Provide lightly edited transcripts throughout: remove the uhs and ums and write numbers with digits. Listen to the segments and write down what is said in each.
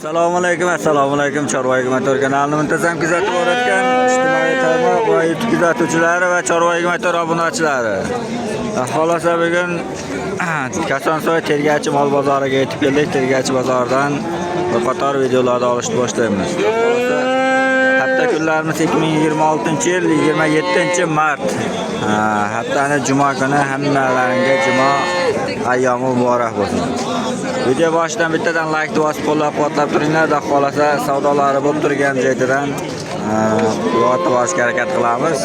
Assalomu alaykum Chorvoy Motor kanalini muntazam kuzatib borayotgan ijtimoiy tarmoq va YouTube kuzatuvchilari va Chorvoy Motor obunachilari. Xolosa bugun Kasonsoy Tergachi mol bozoriga yetib keldik. Tergachi bozoridan bir qator videolarni olishni boshlaymiz. Hafta kunlarimiz 2026-yil 27-mart. Haftani juma kuni hammalaringga juma ayyomi muborak bo'lsin. Video boshidan bittadan like bosib qo'llab-quvvatlab turinglar. Xudo xolasa savdolari bo'lib turgan joydan yo'q bosishga harakat qilamiz.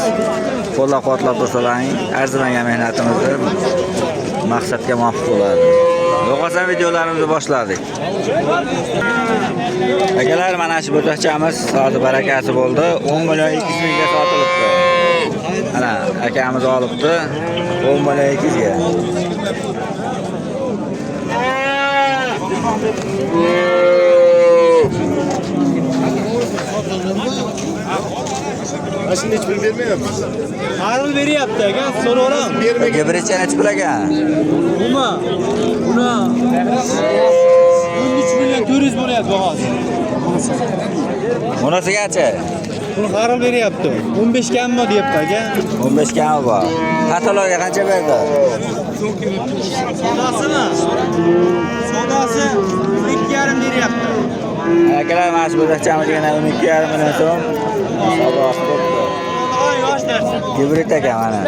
Qo'llab-quvvatlab tursalaring, arzimagan mehnatimizni maqsadga muvofiq bo'ladi. Yo'qolsa videolarimizni boshladik. Akalar, mana shu bo'taqchamiz soati barakasi bo'ldi. 10 million 200 mingga sotilibdi. Mana akamiz olibdi 10 million 200 ga. Aslında hiç vermiyor musun? Harıl veriyordu aka, soruyorum. Aka birinchi necha pul aka? Buna 13 milyon 400 bo'lyapti bag'asi. Bunisigacha? Buni harıl veriyordu. 15 kammi deyapti aka. 15 kammi bor. Katalogga qancha berdi? Sodasimi? Sodasi 12,5 beryapti. Akalar, mana shu bo'taqchamiz yana 12,5 million so'm. Savdosi bo'ldi. Yosh narsa. Gibrid aka mana.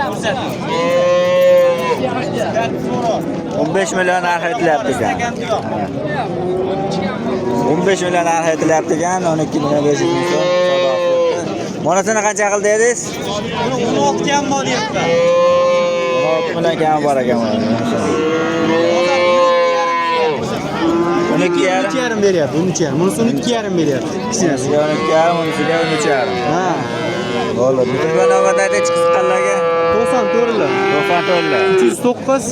15 million narx aytilyapti ekan. 15 million narx aytilyapti ekan, 12 million 500 ming so'm savdosi. Monasini qancha qildi dedingiz? 16 kammi deyapti. 16 million kammi bor ekan mana. 12,5 beryapti, 13,5. Bunisi 12,5 beryapti. Kichkinasi. 12,5, bunisiga 13,5. Ha. Bo'ldi. Bitta navbatda chiqqanlarga 94lar. 94lar. 309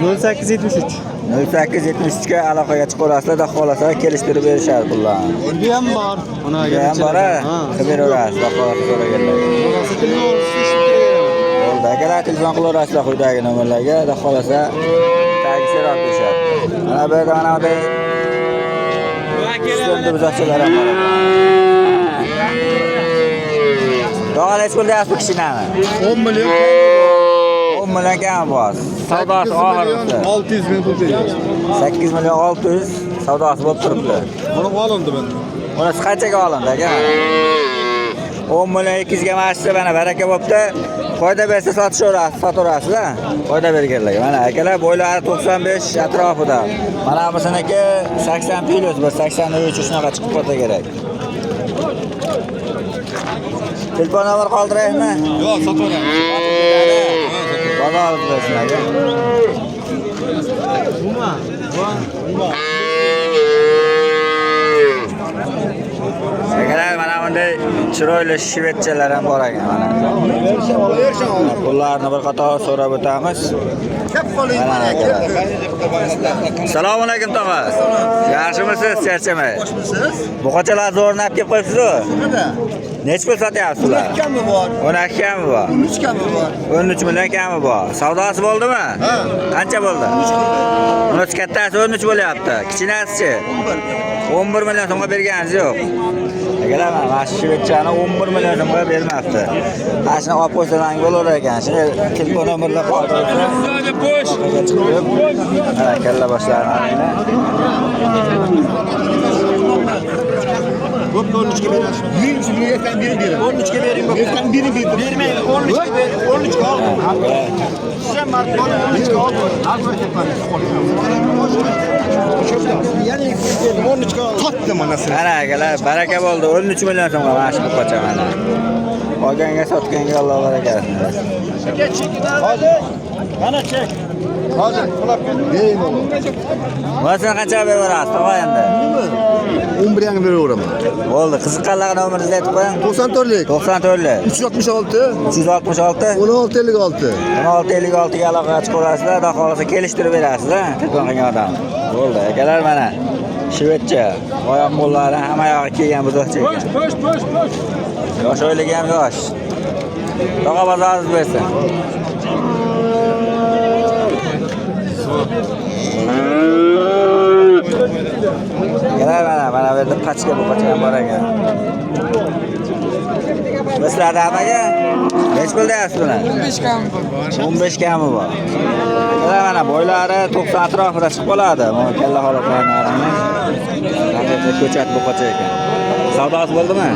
0873. 0873 ga aloqaga chiqarasizlar, da xolasa kelishtirib berishadi pullarni. Bu ham bor. Uni Bu ham bor, qilib berasiz, da xolasa so'raganlar. Bo'ldi, akalar telefon qilaverasizlar quyidagi nomerlarga, da xolasa tagisi rad berishadi. Mana bu yerda mana bunday sistemda buzoqchalar ham bor. Doğal eşkul deyapti kishinani. 10 milyon. 10 million kam bor. Savdosi oxirida 600 bin pul veriyor. 8 million 600 savdosi bo'lib turibdi. Bunu alındı ben. Bunisi qanchaga olindi aka? 10 million 200 ga mashsa mana baraka bo'libdi. Foyda bersa sotaverasizlar. Foyda berganlarga. Mana akalar bo'ylari 95 atrofida. Mana businiki 80 plus, 83 shunaqa chiqib qolsa kerak. Telefon nomer qoldiraymi? Yok, satıyorum. Bozor bilasizlar aka. Akalar, mana bunday chiroyli shvetchalar ham bor ekan mana. Ularni bir qator so'rab o'tamiz. Mana akalar. Assalomu alaykum tog'a. Yaxshimisiz, charchamay? Başmısınız? Bu qochalar zo'rnab kelib qo'yibsiz-ku? Necha pul sotyapsizlar? 12 kamı var? 12 kammi bor? 13 kamı var? 13 million kammi bor. Savdosi bo'ldimi? Ha. Qancha bo'ldi? 13 kamı. Bunisi kattasi 13 bo'lyapti. Kichkinasi 11 million so'mga berganingiz yo'q. Akalar, mana shu shvetchani 11 million so'mga bermabdi. Mana shuni olib qo'ysalang bo'lar ekan. Shuni telefon nomerlar qoldirsa. Bosh. Mana kalla boshlarini. Hop 13 gibi verin. 100 milyon biri verin. 13 gibi verin. Milyon biri verin. Vermeyin. 13 gibi verin. 13 kal. Sen bak 13 kal. Yani 13 kal. Tattım anasını. Mana akalar, baraka bo'ldi. 13 million so'mga mana shu qocha mana. Olganga sotganga Alloh barakasini bersin. Hadi. Bana çek. Hadi. Vereyim oğlum. Bunisi qanchaga berasiz, tog'a endi? 11 yangi veriyorum. Bo'ldi, qiziqqanlarga nomeringizni aytib qo'ying. 94'lik. 94lik 366 366 1656. 1656 ga aloqaga chiqarasizlar, xudo xolasa kelishtirib berasizlar. Telefon qilgan odam. Bo'ldi, akalar mana shvetcha, oyoq qo'llari hamma yog'i kelgan buzoqcha ekan. Yosh o'yligi ham yosh. Tog'a bozoringiz bersin. Mana bu yerda pachka bu pachka ham bor ekan. Sizlarda hammaga nech pul deyapsiz buni? 15 kami bor. 15 kami bor. Mana bo'ylari 90 atrofida chiqib qoladi. Mana kalla holatlarini qarang. Haqiqiy ko'chat bu qocha ekan. Savdosi bo'ldimi?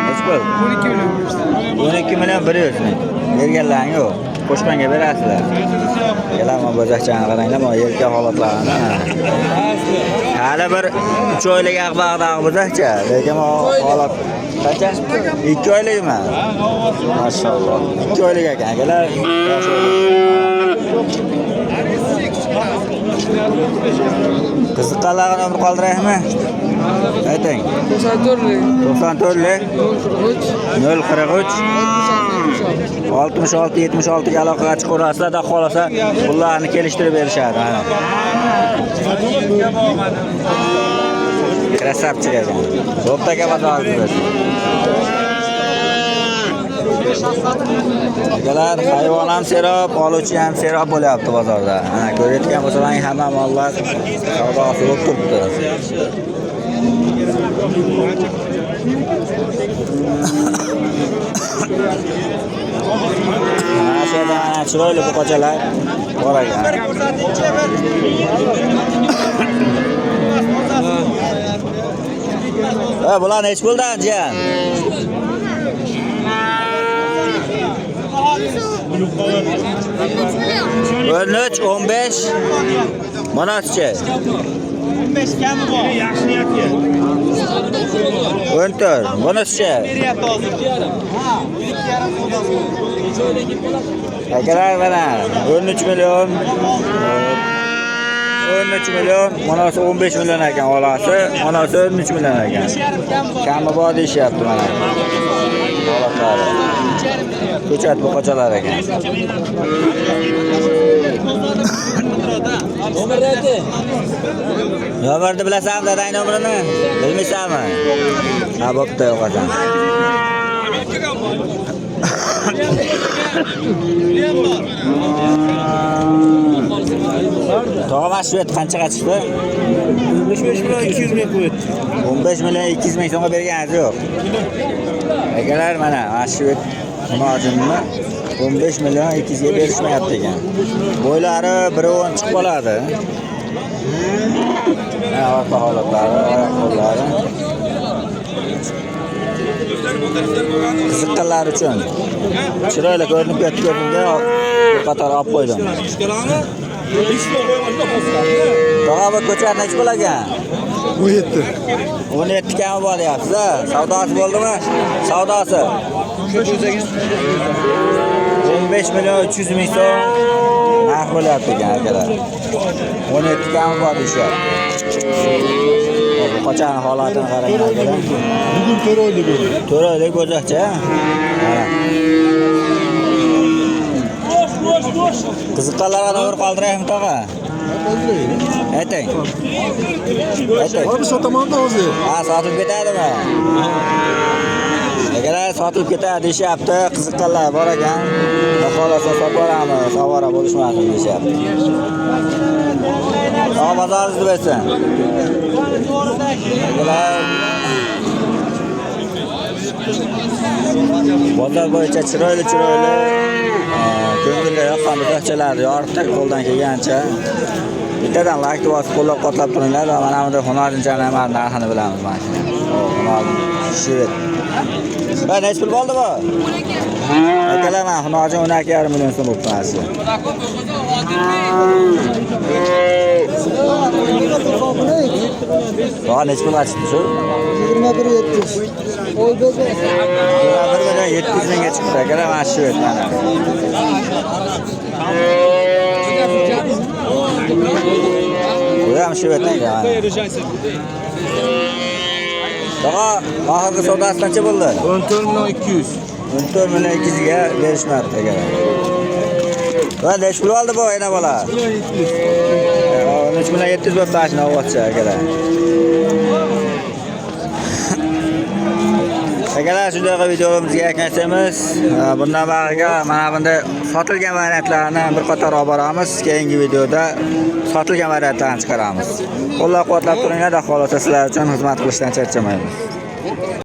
Nech pul? 12 million 100 ming. Berganlaring yo'q. Qo'shmanga berasizlar. Kelama bo'zakchani qaranglar, mana yelka holatlarini. Hali bir 3 oylik aqbaqdagi bo'zakcha, lekin holat qancha? 2 oylikmi? Maşallah. 2 oylik ekan, akalar. Qiziqqanlarni umr qoldiraymi? Ayting. 94lik 043 66-76 ga aloqaga chiqaverasizlar, xohlasa pullarni kelishtirib berishadi. Krasavchik ekan. Bo'ptaka bozorida. Akalar, hayvon ham serob, oluvchi ham serob bo'lyapti bozorda. Mana ko'rayotgan bo'lsalaring hamma mollar savdosi bo'lib turibdi. Mana shu yerda chiroyli buqachalar bor ekan. Bular nech puldan, jiyan? 13, 15 manatcha. 15 kami bor. Yaxshi niyatga. 14 manatcha. Beryapti hozir. Akalar mana 13 million. 13 million, manasi 15 million ekan olasi, manasi 13 million ekan. Kami bor deyapti mana. Holatlari. Ko'chat buqachalar ekan. Nomerni bilasanmi, dadang nomerini? Bilmaysanmi? Ha, bo'pti, yo'qasan. Tog'am shu yer qanchaga chiqdi? 15 million 200 ming qo'ydi. 15 million 200 ming so'mga berganingiz yo'q. Akalar mana shu yer nojimni 15 million 200 ga berishmayapti ekan. Bo'ylari 1.10 chiqib qoladi. Mana orqa holatlari, oyoq qo'llari. Qiziqqanlar uchun chiroyli ko'rinib ketganimga bir qator olib qo'ydim. Tog'a bu ko'chat nech pul ekan? 17. 17 kami bor deyapsiz. Savdosi bo'ldimi? Savdosi 15 million 300 ming so'm narx bo'lyapti ekan akalar. 17 kami bor deyapti. Bu qochani holatini qarang akalar. Bugun 4 oylik bo'ldi. 4 oylik bo'zakcha. Mana. Qiziqqanlarga nomer qoldiraymi tog'a? Ayting. Ayting. Hozir sotaman-da o'zi. Ha, sotib ketadimi? Akalar sotib ketadi deyapti. Qiziqqanlar bor ekan. Xohlasa sotib olamiz, savora bo'lishmasin deyapti. Tog'a bozoringizni bersin. Akalar bozor bo'yicha chiroyli ko'ngilga yoqqan buzoqchalarni yoritdik qo'ldan kelgancha. Bittadan like bosib qo'llab-quvvatlab turinglar va mana bunda Hunarjinchani ham narxini bilamiz mana shuni. Hunarjin Shvet. Va nech pul bo'ldi bu? Akalar mana Hunarjin 12,5 million so'm bo'lib turadi. Va nech pul chiqdi shu? 21.700. Oy bo'ldi. 700 mingga chiqdi akalar mana Shvet mana. Bu ham Shvetdan ekan. Tog'a, oxirgi savdosi qancha bo'ldi? 14 million 200. 14 million 200 ga berishmabdi akalar. Va nech pul oldi bu yana bola? 13 million 700 bo'lib tashna ovotcha akalar. Akalar Akalar, shunday videolarimizni yakunlaymiz. Bundan bariga mana bunday sotilgan variantlarni bir qator olib boramiz. Keyingi videoda sotilgan variantlarni chiqaramiz. Qo'llab-quvvatlab turinglar, xohlasa sizlar uchun xizmat qilishdan charchamaymiz.